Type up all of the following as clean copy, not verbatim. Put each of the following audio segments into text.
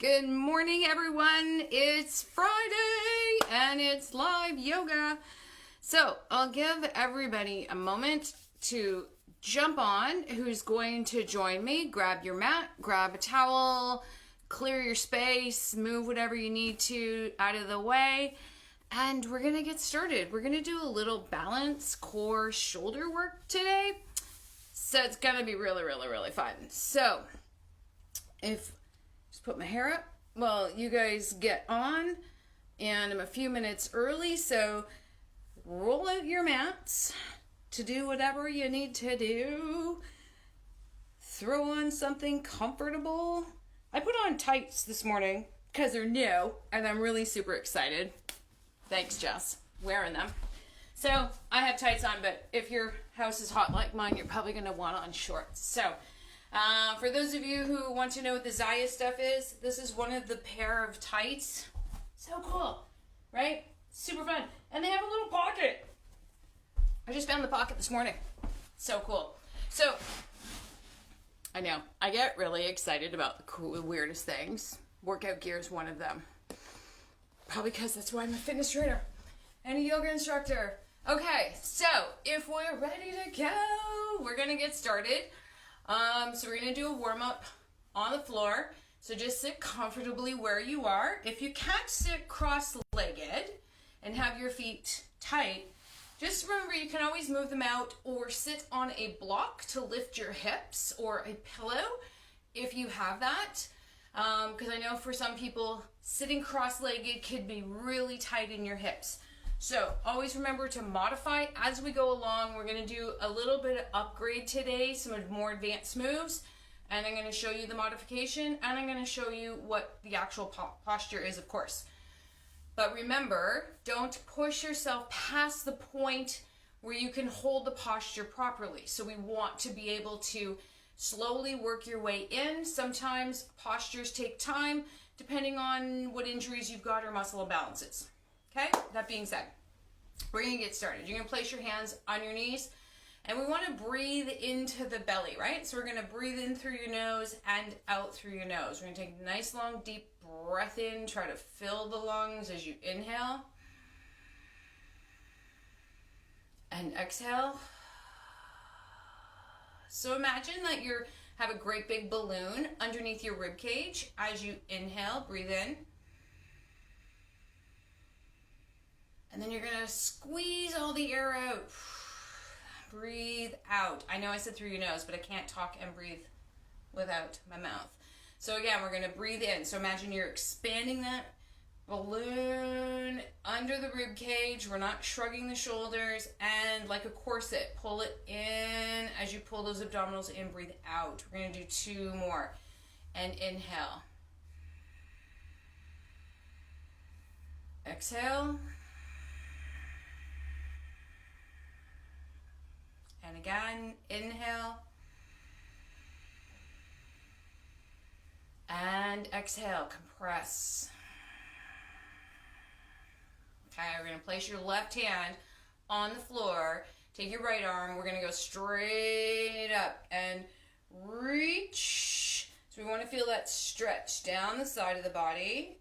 Good morning, everyone. It's Friday and it's live yoga. So I'll give everybody a moment to jump on who's going to join me. Grab your mat, grab a towel, clear your space, move whatever you need to out of the way. And we're going to get started. We're going to do a little balance, core, shoulder work today. So it's going to be really fun. So just put my hair up. Well, you guys get on, and I'm a few minutes early, so roll out your mats to do whatever you need to do. Throw on something comfortable. I put on tights this morning because they're new, and I'm really super excited. Thanks, Jess. Wearing them. So I have tights on, but if your house is hot like mine, you're probably going to want on shorts. So for those of you who want to know what the Zaya stuff is, this is one of the pair of tights. So cool, right? Super fun. And they have a little pocket. I just found the pocket this morning. So cool. So, I know, I get really excited about the cool, weirdest things. Workout gear is one of them. Probably because that's why I'm a fitness trainer and a yoga instructor. Okay, so if we're ready to go, we're going to get started. So we're going to do a warm-up on the floor. So just sit comfortably where you are. If you can't sit cross-legged and have your feet tight, just remember you can always move them out or sit on a block to lift your hips or a pillow if you have that. Because I know for some people, sitting cross-legged could be really tight in your hips. So always remember to modify as we go along. We're going to do a little bit of upgrade today, some more advanced moves, and I'm going to show you the modification, and I'm going to show you what the actual posture is, of course. But remember, don't push yourself past the point where you can hold the posture properly. So we want to be able to slowly work your way in. Sometimes postures take time, depending on what injuries you've got or muscle imbalances. Okay, that being said, we're going to get started. You're going to place your hands on your knees, and we want to breathe into the belly, right? So we're going to breathe in through your nose and out through your nose. We're going to take a nice, long, deep breath in. Try to fill the lungs as you inhale. And exhale. So imagine that you have a great big balloon underneath your rib cage. As you inhale, breathe in. And then you're going to squeeze all the air out. Breathe out. I know I said through your nose, but I can't talk and breathe without my mouth. So again, we're going to breathe in. So imagine you're expanding that balloon under the rib cage. We're not shrugging the shoulders. And like a corset, pull it in. As you pull those abdominals in, breathe out. We're going to do 2 more. And inhale. Exhale. And again, inhale. And exhale, compress. Okay, we're going to place your left hand on the floor. Take your right arm. We're going to go straight up and reach. So we want to feel that stretch down the side of the body.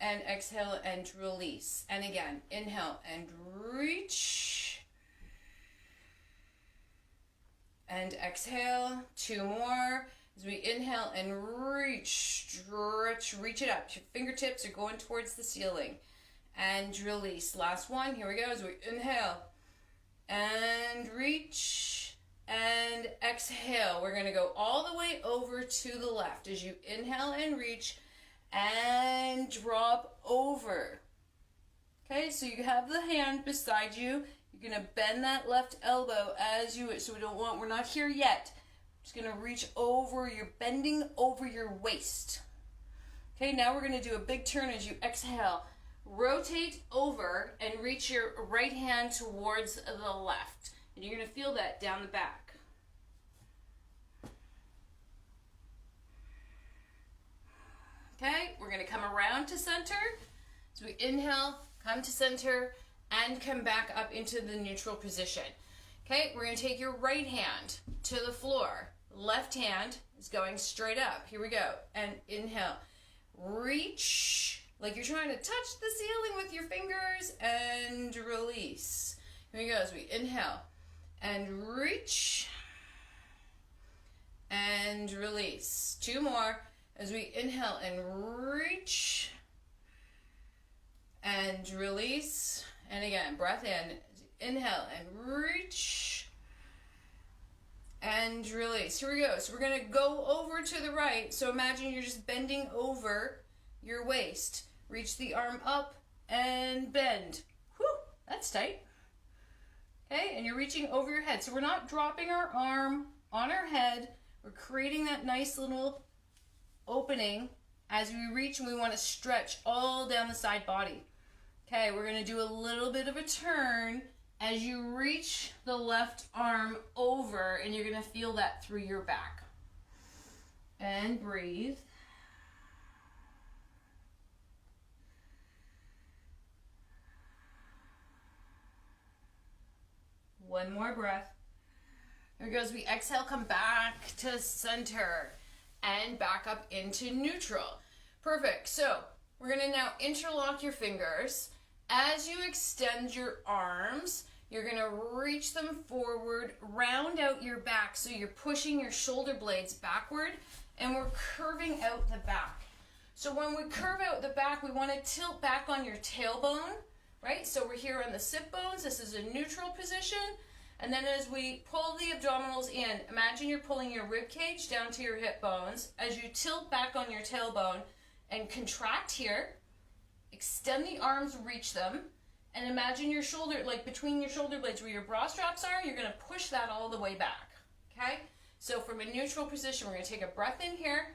And exhale and release. And again, inhale and reach. And exhale, 2 more. As we inhale and reach, stretch, reach it up. Your fingertips are going towards the ceiling. And release. Last one. Here we go. As we inhale and reach and exhale. We're going to go all the way over to the left. As you inhale and reach and drop over. Okay, so you have the hand beside you. You're going to bend that left elbow as you, so we're not here yet. Just going to reach over, you're bending over your waist. Okay, now we're going to do a big turn as you exhale. Rotate over and reach your right hand towards the left. And you're going to feel that down the back. Okay, we're going to come around to center. So we inhale, come to center, and come back up into the neutral position. Okay, we're going to take your right hand to the floor. Left hand is going straight up. Here we go. And inhale. reach, like you're trying to touch the ceiling with your fingers, and release. Here we go, as we inhale and reach and release. 2 more as we inhale and reach and release. And again, breath in, inhale and reach and release. Here we go. So we're going to go over to the right. So imagine you're just bending over your waist. Reach the arm up and bend. Whew, that's tight. Okay, and you're reaching over your head. So we're not dropping our arm on our head. We're creating that nice little opening as we reach, and we want to stretch all down the side body. Okay, we're going to do a little bit of a turn as you reach the left arm over, and you're going to feel that through your back. And breathe. One more breath. Here goes. We exhale, come back to center and back up into neutral. Perfect. So we're going to now interlock your fingers. As you extend your arms, you're going to reach them forward, round out your back. So you're pushing your shoulder blades backward, and we're curving out the back. So when we curve out the back, we want to tilt back on your tailbone, right? So we're here on the sit bones. This is a neutral position. And then as we pull the abdominals in, imagine you're pulling your rib cage down to your hip bones. As you tilt back on your tailbone and contract here, extend the arms, reach them, and imagine your shoulder, like between your shoulder blades where your bra straps are, you're going to push that all the way back, okay? So from a neutral position, we're going to take a breath in here,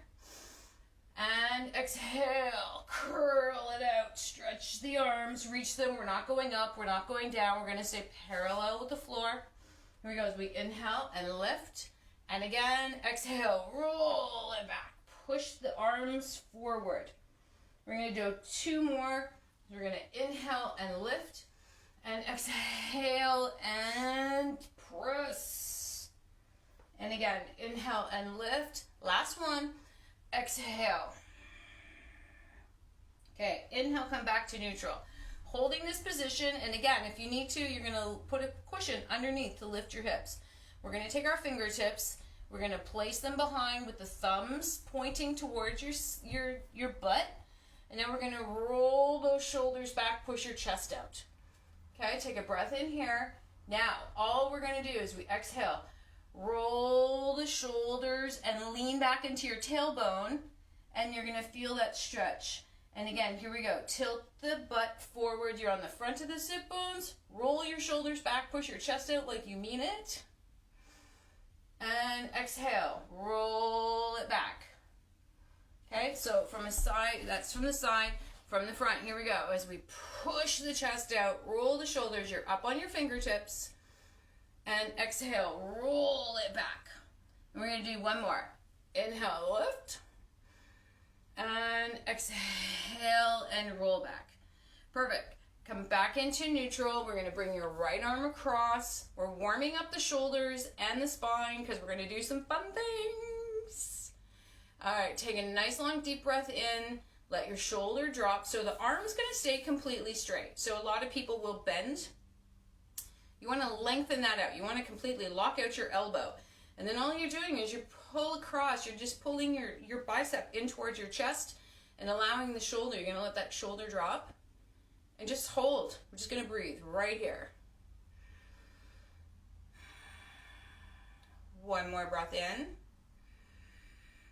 and exhale, curl it out, stretch the arms, reach them. We're not going up, we're not going down, we're going to stay parallel with the floor. Here we go, as we inhale and lift, and again, exhale, roll it back, push the arms forward. We're going to do 2 more. We're going to inhale and lift, and exhale and press. And again, inhale and lift. Last one, exhale. Okay, inhale, come back to neutral. Holding this position, and again, if you need to, you're going to put a cushion underneath to lift your hips. We're going to take our fingertips. We're going to place them behind with the thumbs pointing towards your butt. And then we're going to roll those shoulders back, push your chest out. Okay, take a breath in here. Now, all we're going to do is we exhale, roll the shoulders and lean back into your tailbone, and you're going to feel that stretch. And again, here we go. Tilt the butt forward. You're on the front of the sit bones. Roll your shoulders back, push your chest out like you mean it. And exhale, roll it back. Okay, so from a side, that's from the side, from the front. Here we go. As we push the chest out, roll the shoulders, you're up on your fingertips, and exhale, roll it back. And we're going to do 1 more. Inhale, lift, and exhale, and roll back. Perfect. Come back into neutral. We're going to bring your right arm across. We're warming up the shoulders and the spine because we're going to do some fun things. All right, take a nice long deep breath in. Let your shoulder drop. So the arm's going to stay completely straight. So a lot of people will bend. You want to lengthen that out. You want to completely lock out your elbow. And then all you're doing is you pull across. You're just pulling your bicep in towards your chest and allowing the shoulder. You're going to let that shoulder drop. And just hold. We're just going to breathe right here. 1 more breath in.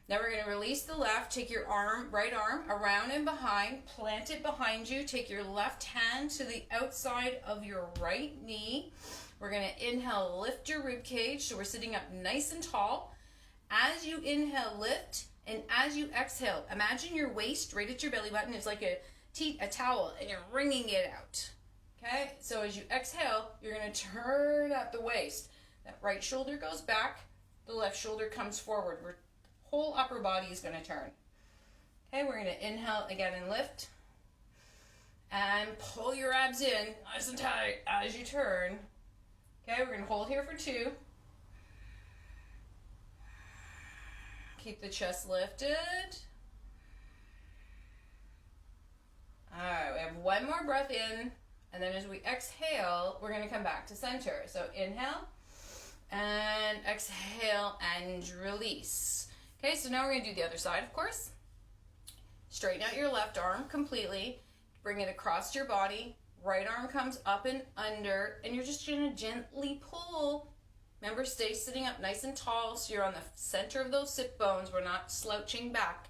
Now we're going to release the left. Take your right arm around and behind. Plant it behind you. Take your left hand to the outside of your right knee. We're going to inhale, lift your rib cage. So we're sitting up nice and tall. As you inhale, lift. And as you exhale, imagine your waist right at your belly button. It's like a towel, and you're wringing it out. Okay, so as you exhale, you're going to turn up the waist. That right shoulder goes back, the left shoulder comes forward. Your whole upper body is going to turn. Okay, we're going to inhale again and lift. And pull your abs in nice and tight as you turn. Okay, we're going to hold here for 2. Keep the chest lifted. one more breath in, and then as we exhale, we're going to come back to center. So inhale, and exhale, and release. Okay, so now we're going to do the other side, of course. Straighten out your left arm completely. Bring it across your body. Right arm comes up and under, and you're just going to gently pull. Remember, stay sitting up nice and tall so you're on the center of those sit bones. We're not slouching back.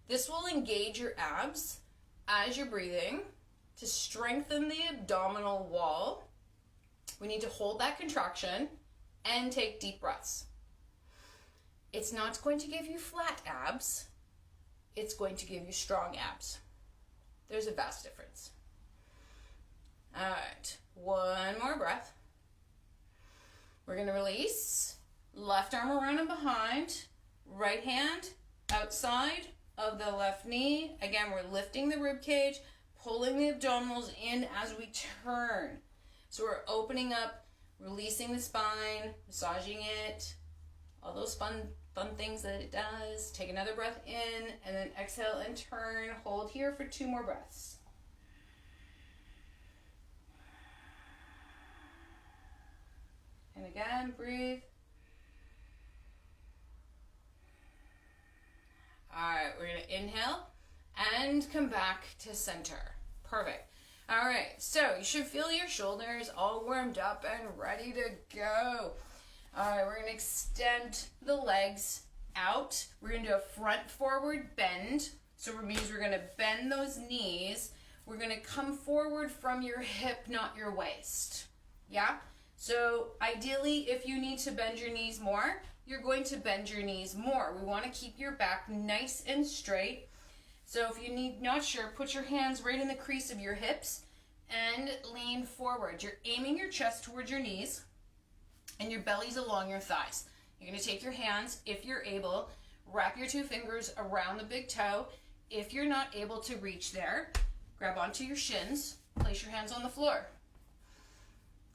This will engage your abs as you're breathing to strengthen the abdominal wall. We need to hold that contraction and take deep breaths. It's not going to give you flat abs. It's going to give you strong abs. There's a vast difference. All right, one more breath. We're going to release. Left arm around and behind. Right hand outside of the left knee. Again, we're lifting the rib cage, pulling the abdominals in as we turn. So we're opening up, releasing the spine, massaging it, all those fun things that it does. Take another breath in, and then exhale and turn. Hold here for 2 more breaths. And again, breathe. All right, we're going to inhale and come back to center. Perfect. All right, so you should feel your shoulders all warmed up and ready to go. All right, we're going to extend the legs out. We're going to do a front forward bend. So it means we're going to bend those knees. We're going to come forward from your hip, not your waist. Yeah? So ideally, if you need to bend your knees more, you're going to bend your knees more. We want to keep your back nice and straight. So if you need, not sure, put your hands right in the crease of your hips and lean forward. You're aiming your chest towards your knees and your belly's along your thighs. You're going to take your hands, if you're able, wrap your 2 fingers around the big toe. If you're not able to reach there, grab onto your shins, place your hands on the floor.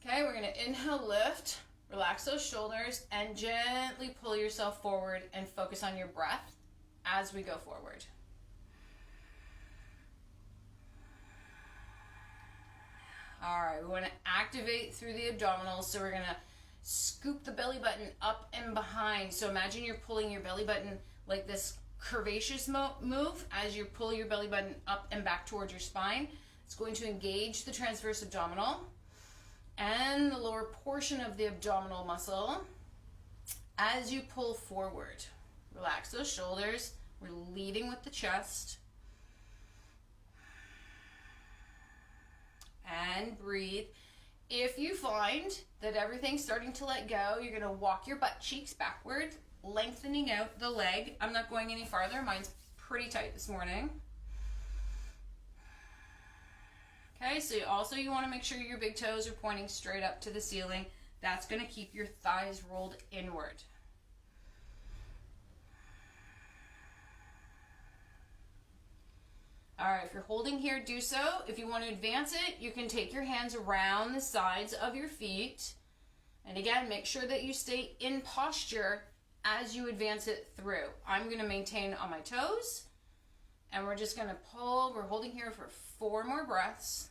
Okay, we're going to inhale, lift, relax those shoulders, and gently pull yourself forward and focus on your breath as we go forward. All right, we want to activate through the abdominals, so we're going to scoop the belly button up and behind. So imagine you're pulling your belly button like this curvaceous move as you pull your belly button up and back towards your spine. It's going to engage the transverse abdominal and the lower portion of the abdominal muscle as you pull forward. Relax those shoulders. We're leading with the chest. And breathe. If you find that everything's starting to let go, you're going to walk your butt cheeks backward, lengthening out the leg. I'm not going any farther. Mine's pretty tight this morning. Okay, so you want to make sure your big toes are pointing straight up to the ceiling. That's going to keep your thighs rolled inward. All right, if you're holding here, do so. If you want to advance it, you can take your hands around the sides of your feet. And again, make sure that you stay in posture as you advance it through. I'm going to maintain on my toes. And we're just going to pull. We're holding here for 4 more breaths.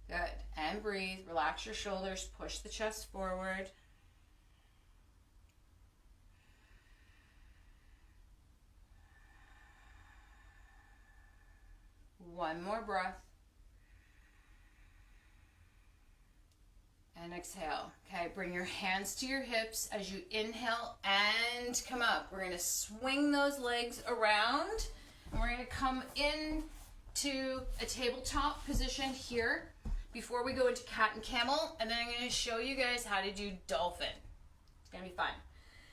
Good. And breathe. Relax your shoulders. Push the chest forward. One more breath. And exhale. Okay, bring your hands to your hips as you inhale and come up. We're going to swing those legs around. And we're going to come into a tabletop position here before we go into cat and camel. And then I'm going to show you guys how to do dolphin. It's going to be fun.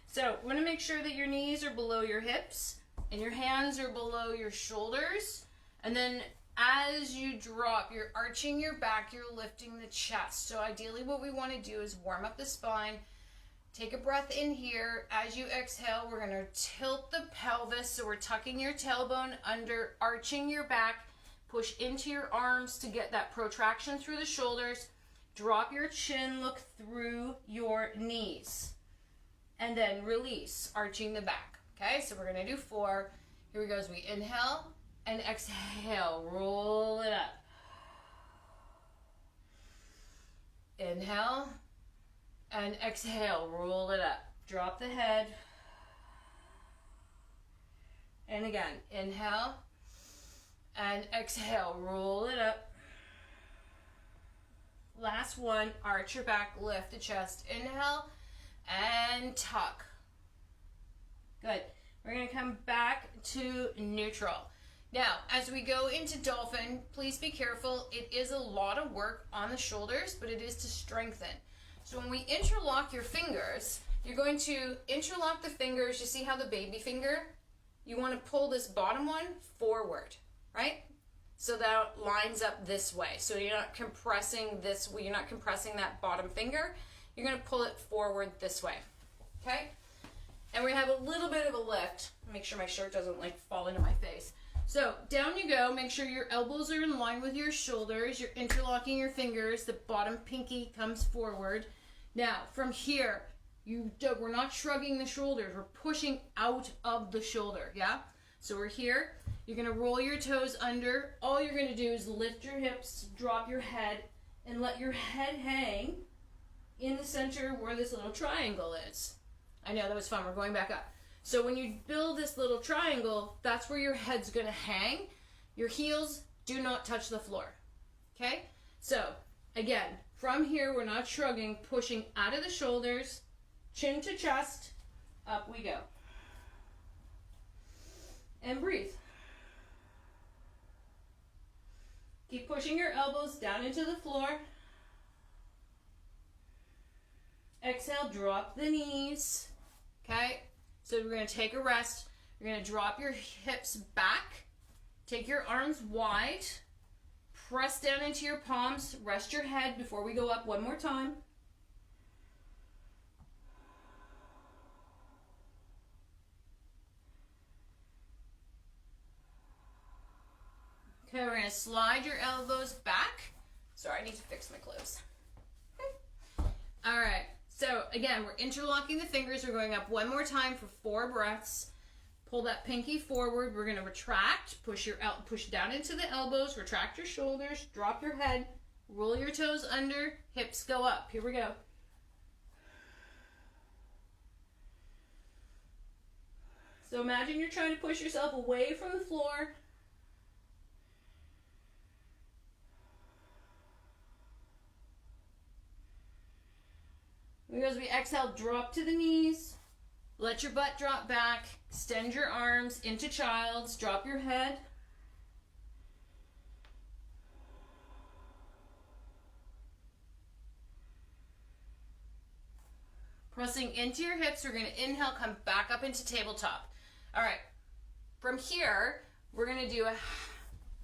So you want to make sure that your knees are below your hips and your hands are below your shoulders. And then as you drop, you're arching your back, you're lifting the chest. So ideally what we want to do is warm up the spine. Take a breath in here. As you exhale, we're going to tilt the pelvis. So we're tucking your tailbone under, arching your back. Push into your arms to get that protraction through the shoulders. Drop your chin, look through your knees. And then release, arching the back. Okay, so we're gonna do 4. Here we go as we inhale and exhale. Roll it up. Inhale and exhale. Roll it up. Drop the head. And again, inhale and exhale. Roll it up. Last one, arch your back, lift the chest. Inhale and tuck. Good. We're going to come back to neutral. Now, as we go into dolphin, please be careful. It is a lot of work on the shoulders, but it is to strengthen. So when we interlock your fingers, you're going to interlock the fingers. You see how the baby finger? You want to pull this bottom one forward, right? So that lines up this way. So you're not compressing this, you're not compressing that bottom finger. You're going to pull it forward this way, okay? And we have a little bit of a lift. Make sure my shirt doesn't like fall into my face. So down you go. Make sure your elbows are in line with your shoulders. You're interlocking your fingers. The bottom pinky comes forward. Now from here, we're not shrugging the shoulders. We're pushing out of the shoulder, yeah? So we're here. You're going to roll your toes under. All you're going to do is lift your hips, drop your head, and let your head hang in the center where this little triangle is. I know, that was fun. We're going back up. So when you build this little triangle, that's where your head's going to hang. Your heels do not touch the floor. Okay? So, again, from here, we're not shrugging, pushing out of the shoulders, chin to chest, up we go. And breathe. Keep pushing your elbows down into the floor. Exhale, drop the knees. Okay? So we're going to take a rest. You're going to drop your hips back. Take your arms wide. Press down into your palms. Rest your head before we go up one more time. Okay, we're going to slide your elbows back. Sorry, I need to fix my clothes. All right, so again, we're interlocking the fingers. We're going up one more time for 4 breaths. Pull that pinky forward. We're going to retract. Push down into the elbows. Retract your shoulders. Drop your head. Roll your toes under. Hips go up. Here we go. So imagine you're trying to push yourself away from the floor. As we exhale, drop to the knees. Let your butt drop back. Extend your arms into child's. Drop your head. Pressing into your hips, we're going to inhale, come back up into tabletop. All right. From here, we're going to do a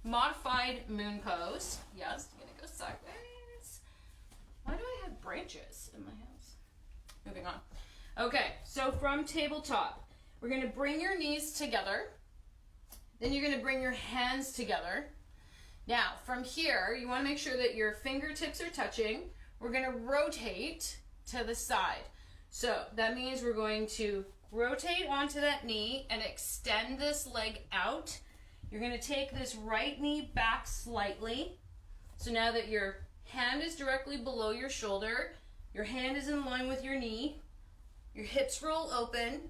modified moon pose. Yes, I'm going to go sideways. Why do I have branches in my house? Moving on. Okay, so from tabletop, we're going to bring your knees together. Then you're going to bring your hands together. Now, from here, you want to make sure that your fingertips are touching. We're going to rotate to the side. So that means we're going to rotate onto that knee and extend this leg out. You're going to take this right knee back slightly. So now that your hand is directly below your shoulder, your hand is in line with your knee, your hips roll open,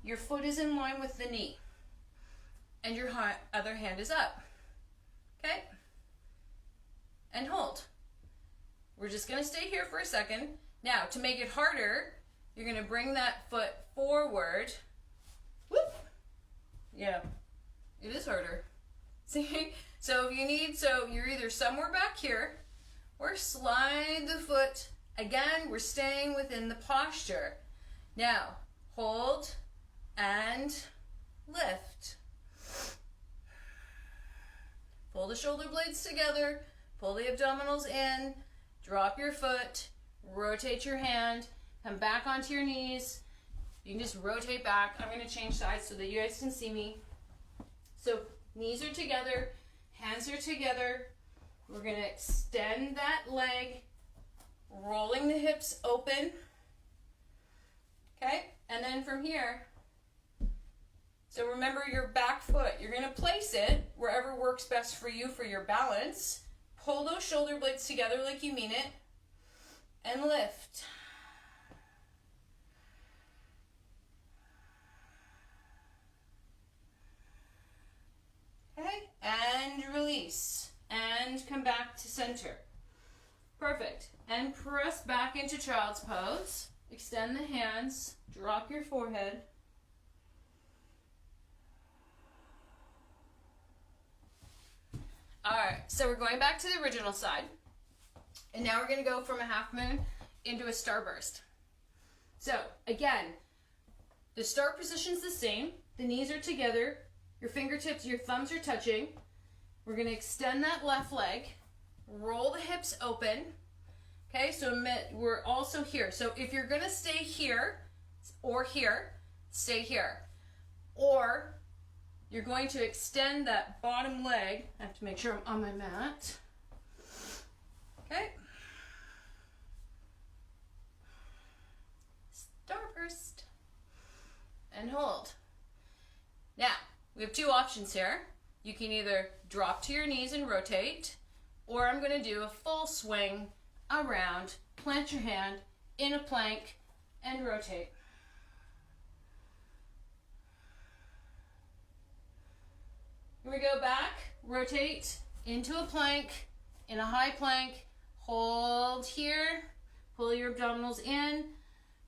your foot is in line with the knee, and your other hand is up. Okay? And hold. We're just going to stay here for a second. Now, to make it harder, you're going to bring that foot forward. Whoop! Yeah, it is harder. See? So if you need, so you're either somewhere back here, or slide the foot. Again, we're staying within the posture. Now, hold and lift. Pull the shoulder blades together, pull the abdominals in, drop your foot, rotate your hand, come back onto your knees. You can just rotate back. I'm going to change sides so that you guys can see me. So knees are together, hands are together. We're going to extend that leg, rolling the hips open. Okay? And then from here, So remember your back foot. You're going to place it wherever works best for you for your balance. Pull those shoulder blades together like you mean it. And lift. Okay, and release. And come back to center. Perfect. And press back into child's pose. Extend the hands. Drop your forehead. Alright, so we're going back to the original side. And now we're going to go from a half moon into a starburst. So, again, the start position's the same. The knees are together. Your fingertips, your thumbs are touching. We're going to extend that left leg. Roll the hips open. Okay, so we're also here. So if you're going to stay here or here, stay here. Or you're going to extend that bottom leg. I have to make sure I'm on my mat. Okay. Starburst. And hold. Now, we have two options here. You can either drop to your knees and rotate, or I'm going to do a full swing around, plant your hand in a plank, and rotate. Here we go, back, rotate into a plank, in a high plank, hold here, pull your abdominals in,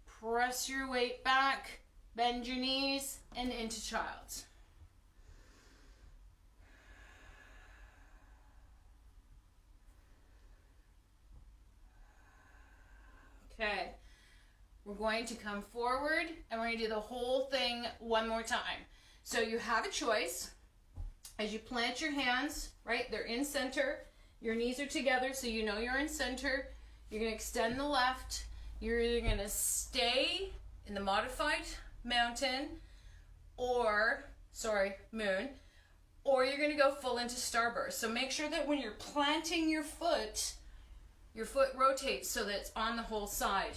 press your weight back, bend your knees, and into child's. Okay, we're going to come forward and we're going to do the whole thing one more time. So you have a choice. As you plant your hands, right, they're in center. Your knees are together so you know you're in center. You're going to extend the left. You're either going to stay in the modified mountain moon, or you're going to go full into starburst. So make sure that when you're planting your foot rotates so that it's on the whole side.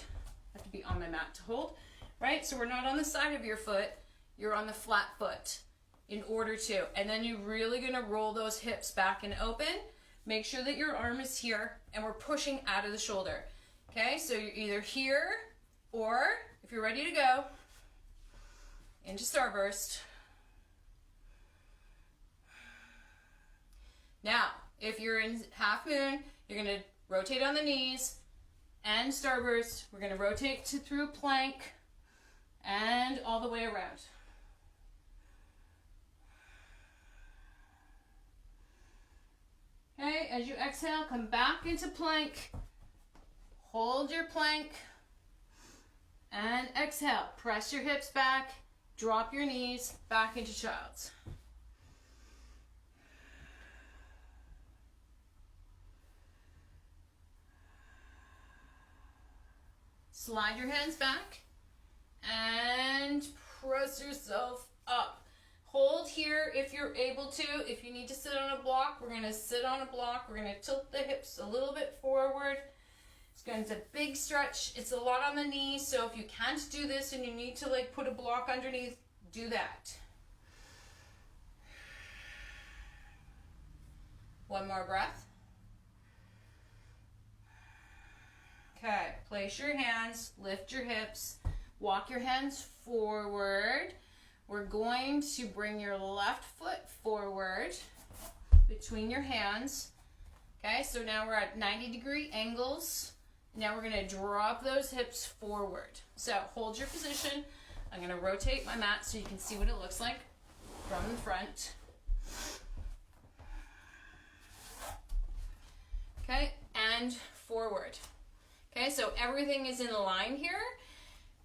I have to be on my mat to hold, right? So we're not on the side of your foot, you're on the flat foot in order to. And then you're really gonna roll those hips back and open. Make sure that your arm is here and we're pushing out of the shoulder. Okay, so you're either here or if you're ready to go, into starburst. Now, if you're in half moon, you're gonna rotate on the knees and starburst. We're going to rotate through plank and all the way around. Okay, as you exhale, come back into plank. Hold your plank and exhale. Press your hips back, drop your knees back into child's. Slide your hands back and press yourself up. Hold here if you're able to. If you need to sit on a block, we're going to sit on a block. We're going to tilt the hips a little bit forward. It's a big stretch. It's a lot on the knees, so if you can't do this and you need to like put a block underneath, do that. One more breath. Okay, place your hands, lift your hips, walk your hands forward. We're going to bring your left foot forward between your hands. Okay, so now we're at 90-degree angles. Now we're going to drop those hips forward. So hold your position. I'm going to rotate my mat so you can see what it looks like from the front. Okay, and forward. Okay, so everything is in line here.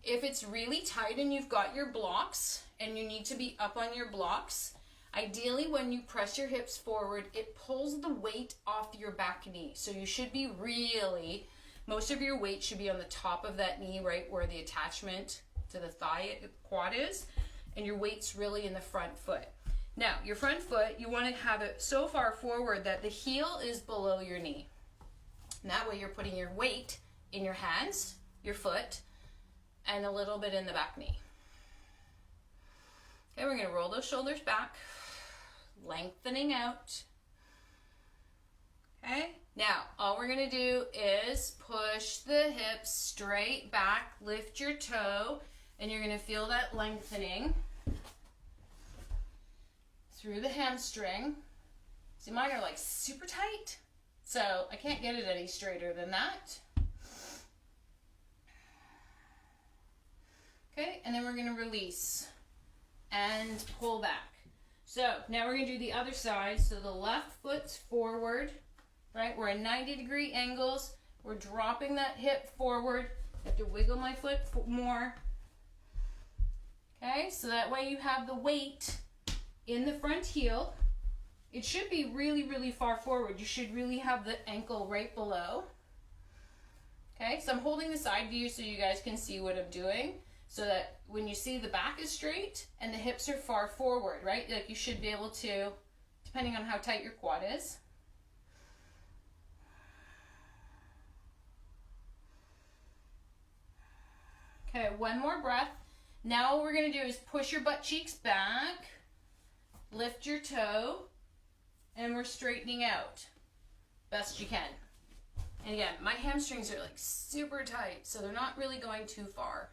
If it's really tight and you've got your blocks and you need to be up on your blocks, ideally when you press your hips forward, it pulls the weight off your back knee. So you should be really, most of your weight should be on the top of that knee, right where the attachment to the thigh, quad is, and your weight's really in the front foot. Now, your front foot, you want to have it so far forward that the heel is below your knee. And that way you're putting your weight in your hands, your foot, and a little bit in the back knee. Okay, we're going to roll those shoulders back, lengthening out. Okay, now all we're going to do is push the hips straight back, lift your toe, and you're going to feel that lengthening through the hamstring. See, mine are like super tight, so I can't get it any straighter than that. Okay, and then we're going to release and pull back. So now we're going to do the other side. So the left foot's forward, right? We're at 90-degree angles. We're dropping that hip forward. I have to wiggle my foot more. Okay, so that way you have the weight in the front heel. It should be really, really far forward. You should really have the ankle right below. Okay, so I'm holding the side view so you guys can see what I'm doing, so that when you see the back is straight and the hips are far forward, right? Like you should be able to, depending on how tight your quad is. Okay, one more breath. Now what we're going to do is push your butt cheeks back, lift your toe, and we're straightening out best you can. And again, my hamstrings are like super tight, so they're not really going too far.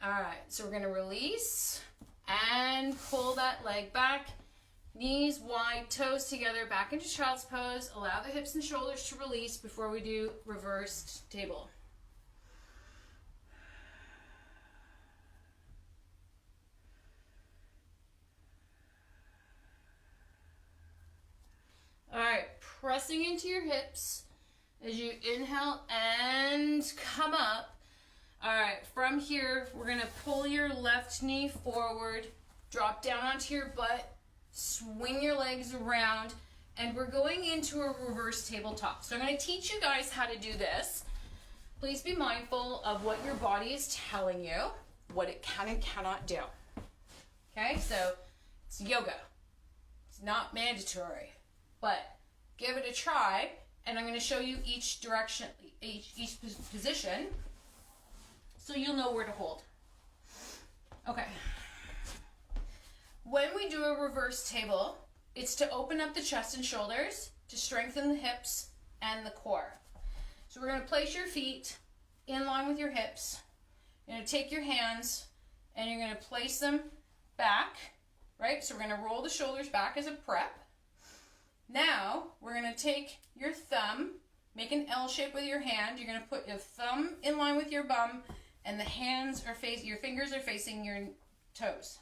All right, so we're going to release and pull that leg back. Knees wide, toes together, back into child's pose. Allow the hips and shoulders to release before we do reversed table. All right, pressing into your hips as you inhale and come up. All right, from here, we're gonna pull your left knee forward, drop down onto your butt, swing your legs around, and we're going into a reverse tabletop. So I'm gonna teach you guys how to do this. Please be mindful of what your body is telling you, what it can and cannot do. Okay, so it's yoga. It's not mandatory. But give it a try, and I'm going to show you each direction, each position, so you'll know where to hold. Okay. When we do a reverse table, it's to open up the chest and shoulders, to strengthen the hips and the core. So we're going to place your feet in line with your hips. You're going to take your hands, and you're going to place them back, right? So we're going to roll the shoulders back as a prep. Now, we're going to take your thumb, make an L shape with your hand. You're going to put your thumb in line with your bum, and the hands are your fingers are facing your toes.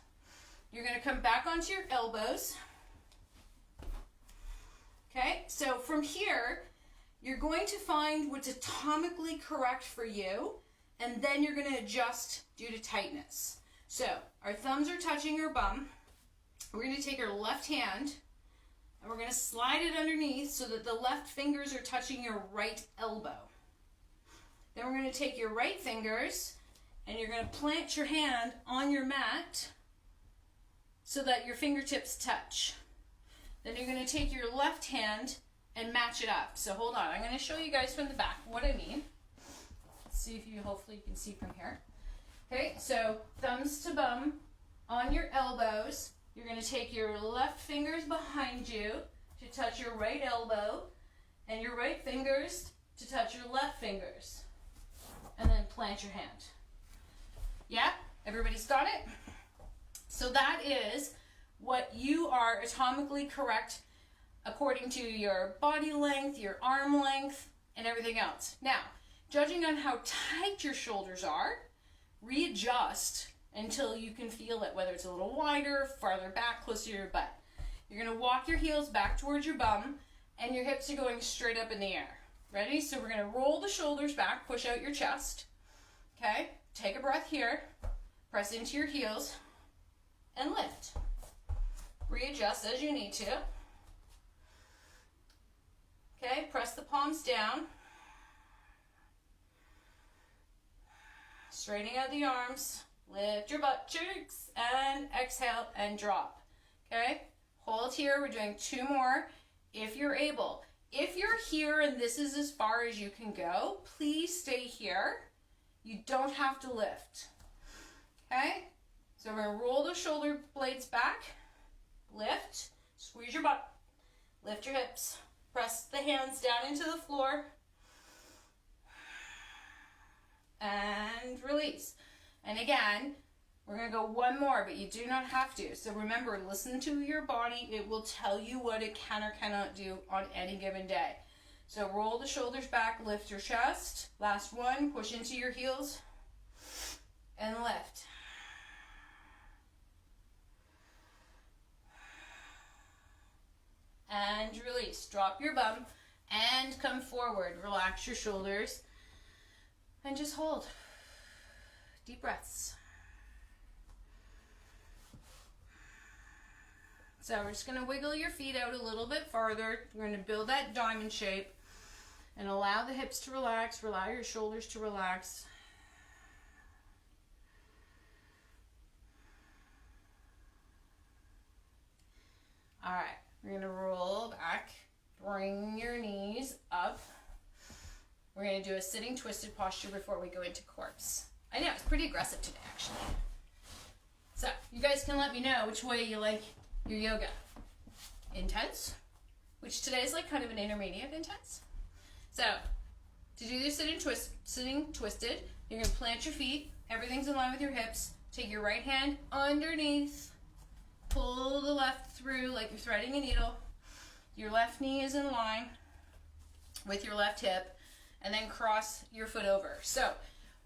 You're going to come back onto your elbows. Okay, so from here, you're going to find what's atomically correct for you, and then you're going to adjust due to tightness. So, our thumbs are touching your bum. We're going to take our left hand, and we're going to slide it underneath so that the left fingers are touching your right elbow. Then we're going to take your right fingers and you're going to plant your hand on your mat so that your fingertips touch. Then you're going to take your left hand and match it up. So hold on, I'm going to show you guys from the back what I mean. Let's see if hopefully you can see from here. Okay, so thumbs to bum on your elbows. You're going to take your left fingers behind you to touch your right elbow, and your right fingers to touch your left fingers. And then plant your hand. Yeah? Everybody's got it? So that is what you are atomically correct according to your body length, your arm length, and everything else. Now, judging on how tight your shoulders are, readjust until you can feel it, whether it's a little wider, farther back, closer to your butt. You're going to walk your heels back towards your bum, and your hips are going straight up in the air. Ready? So we're going to roll the shoulders back, push out your chest. Okay? Take a breath here. Press into your heels, and lift. Readjust as you need to. Okay? Press the palms down. Straightening out the arms. Lift your butt cheeks and exhale and drop. Okay? Hold here. We're doing 2 more if you're able. If you're here and this is as far as you can go, please stay here. You don't have to lift. Okay? So we're going to roll the shoulder blades back. Lift. Squeeze your butt. Lift your hips. Press the hands down into the floor. And release. And again, we're going to go one more, but you do not have to. So remember, listen to your body. It will tell you what it can or cannot do on any given day. So roll the shoulders back, lift your chest. Last one, push into your heels and lift. And release. Drop your bum and come forward. Relax your shoulders and just hold. Deep breaths. So we're just going to wiggle your feet out a little bit farther. We're going to build that diamond shape and allow the hips to relax. Allow your shoulders to relax. All right, we're going to roll back. Bring your knees up. We're going to do a sitting twisted posture before we go into corpse. I know, it's pretty aggressive today, actually. So you guys can let me know which way you like your yoga. Intense, which today is like kind of an intermediate intense. So to do this sitting twisted, you're going to plant your feet. Everything's in line with your hips. Take your right hand underneath. Pull the left through like you're threading a needle. Your left knee is in line with your left hip. And then cross your foot over. So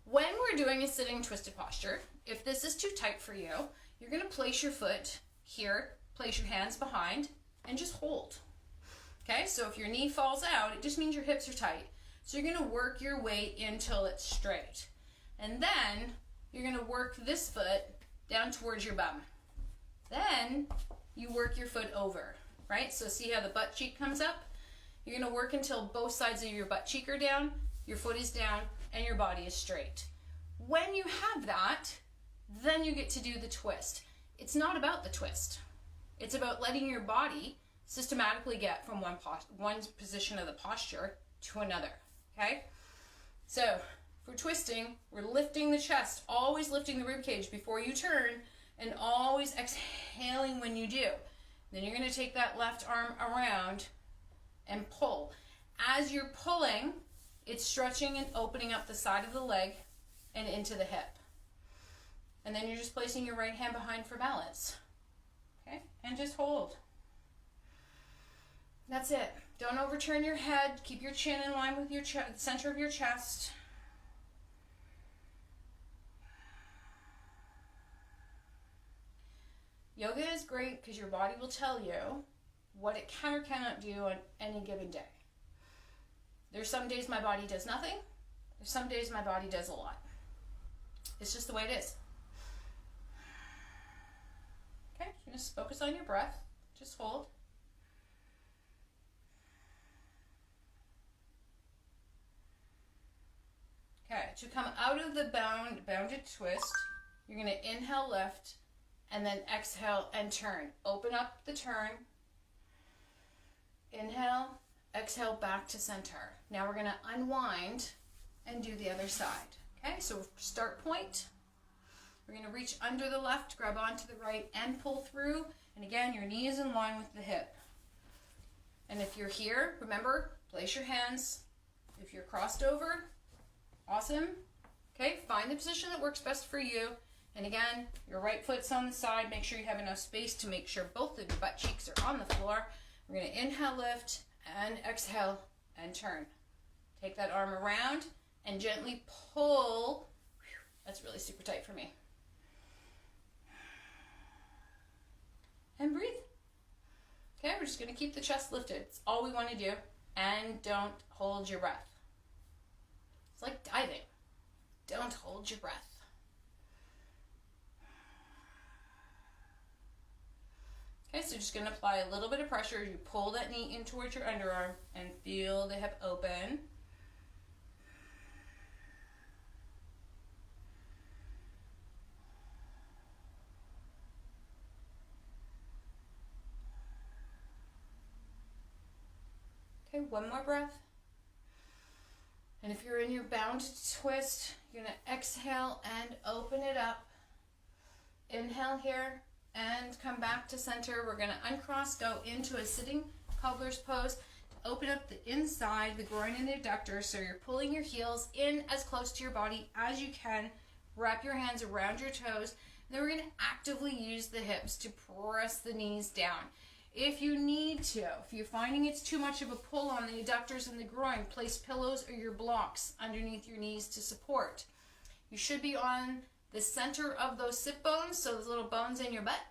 when we're doing a sitting twisted posture, if this is too tight for you, you're going to place your foot here, place your hands behind, and just hold. Okay, so if your knee falls out, it just means your hips are tight. So you're going to work your weight until it's straight. And then you're going to work this foot down towards your bum. Then you work your foot over, right? So see how the butt cheek comes up? You're going to work until both sides of your butt cheek are down, your foot is down, and your body is straight. When you have that, then you get to do the twist. It's not about the twist. It's about letting your body systematically get from one position of the posture to another, okay? So for twisting, we're lifting the chest, always lifting the rib cage before you turn, and always exhaling when you do. Then you're going to take that left arm around and pull. As you're pulling, it's stretching and opening up the side of the leg and into the hip. And then you're just placing your right hand behind for balance. Okay? And just hold. That's it. Don't overturn your head. Keep your chin in line with your center of your chest. Yoga is great because your body will tell you what it can or cannot do on any given day. There's some days my body does nothing. There's some days my body does a lot. It's just the way it is. Okay, just focus on your breath. Just hold. Okay, to come out of the bounded twist, you're going to inhale, lift, and then exhale and turn. Open up the turn. Inhale, exhale back to center. Now we're going to unwind and do the other side. Okay, so start point. We're going to reach under the left, grab onto the right, and pull through. And again, your knee is in line with the hip. And if you're here, remember, place your hands. If you're crossed over, awesome. Okay, find the position that works best for you. And again, your right foot's on the side. Make sure you have enough space to make sure both of your butt cheeks are on the floor. We're going to inhale, lift, and exhale, and turn. Take that arm around and gently pull. That's really super tight for me. And breathe. Okay, we're just going to keep the chest lifted. It's all we want to do. And don't hold your breath. It's like diving. Don't hold your breath. Okay, so just going to apply a little bit of pressure. You pull that knee in towards your underarm and feel the hip open. Okay, one more breath. And if you're in your bounded twist, you're going to exhale and open it up. Inhale here and come back to center. We're going to uncross, go into a sitting cobbler's pose. Open up the inside, the groin and the adductors, so you're pulling your heels in as close to your body as you can. Wrap your hands around your toes. Then we're going to actively use the hips to press the knees down. If you need to, if you're finding it's too much of a pull on the adductors and the groin, place pillows or your blocks underneath your knees to support. You should be on the center of those sit bones, so those little bones in your butt.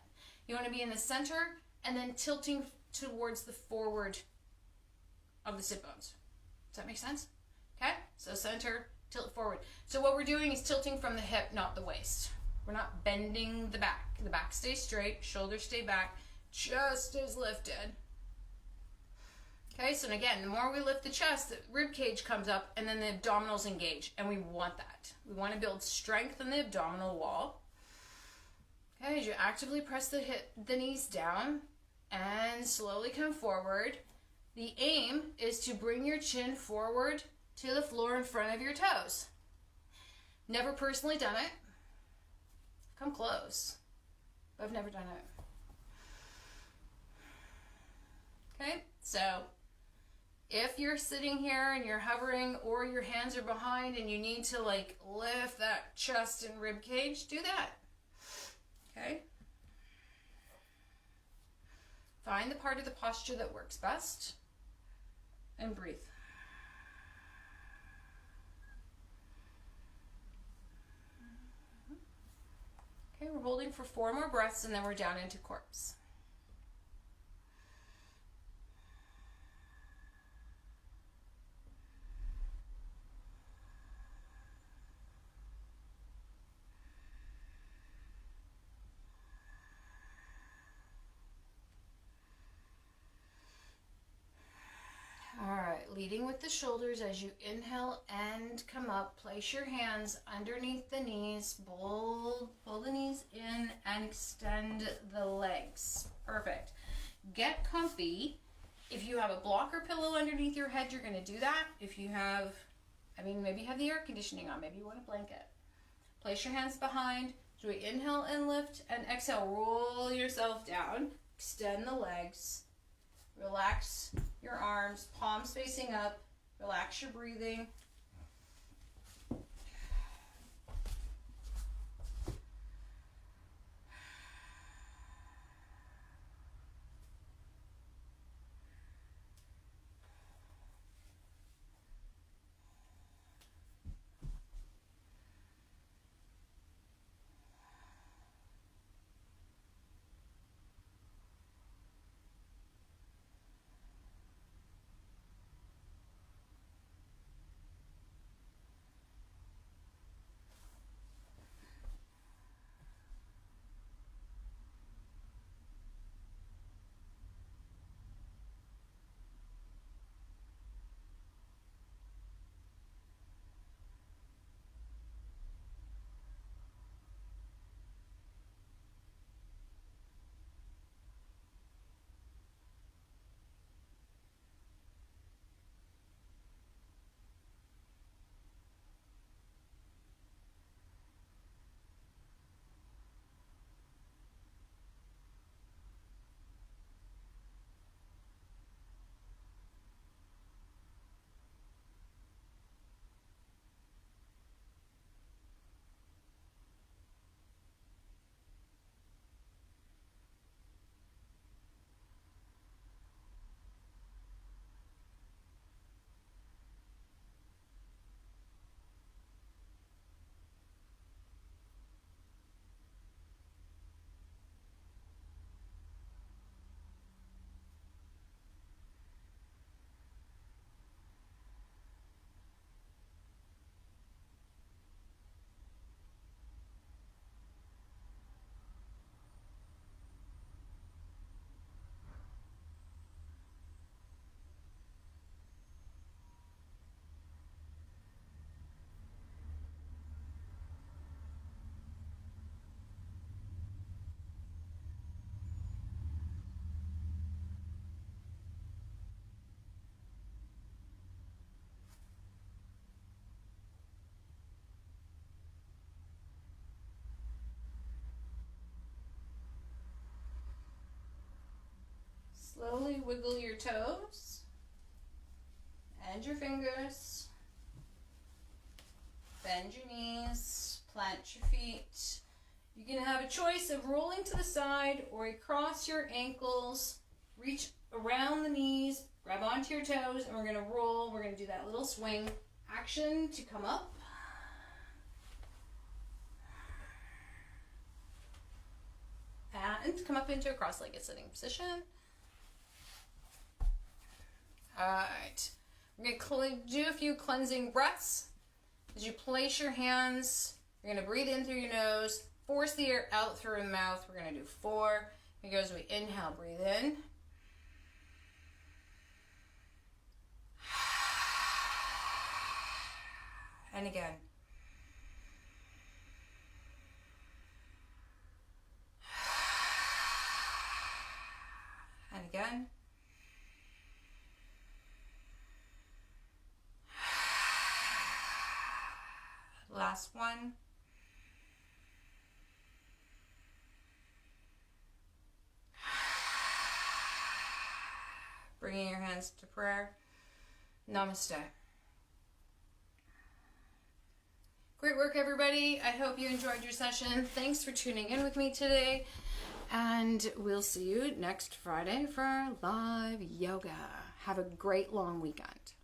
You want to be in the center and then tilting towards the forward of the sit bones. Does that make sense? Okay, so center, tilt forward. So what we're doing is tilting from the hip, not the waist. We're not bending the back. The back stays straight, shoulders stay back, chest is lifted. Okay, so again, the more we lift the chest, the rib cage comes up and then the abdominals engage, and we want that. We want to build strength in the abdominal wall. Okay, as you actively press the knees down and slowly come forward, the aim is to bring your chin forward to the floor in front of your toes. Never personally done it. Come close, but I've never done it. Okay, so if you're sitting here and you're hovering or your hands are behind and you need to like lift that chest and rib cage, do that. Okay? Find the part of the posture that works best and breathe. Okay, we're holding for 4 more breaths and then we're down into corpse. Leading with the shoulders as you inhale and come up. Place your hands underneath the knees. Pull the knees in and extend the legs. Perfect. Get comfy. If you have a blocker pillow underneath your head, you're going to do that. If you have, maybe you have the air conditioning on. Maybe you want a blanket. Place your hands behind. So we inhale and lift, and exhale. Roll yourself down. Extend the legs. Relax your arms, palms facing up. Relax your breathing. wiggle your toes and your fingers. Bend your knees, plant your feet. You can have a choice of rolling to the side or across your ankles. Reach around the knees, grab onto your toes, and we're going to roll. We're going to do that little swing action to come up. And come up into a cross-legged sitting position. Alright. We're going to do a few cleansing breaths. As you place your hands, you're going to breathe in through your nose, force the air out through the mouth. We're going to do 4. Here goes, we inhale, breathe in. And again. And again. Last one. Bringing your hands to prayer. Namaste. Great work, everybody. I hope you enjoyed your session. Thanks for tuning in with me today. And we'll see you next Friday for live yoga. Have a great long weekend.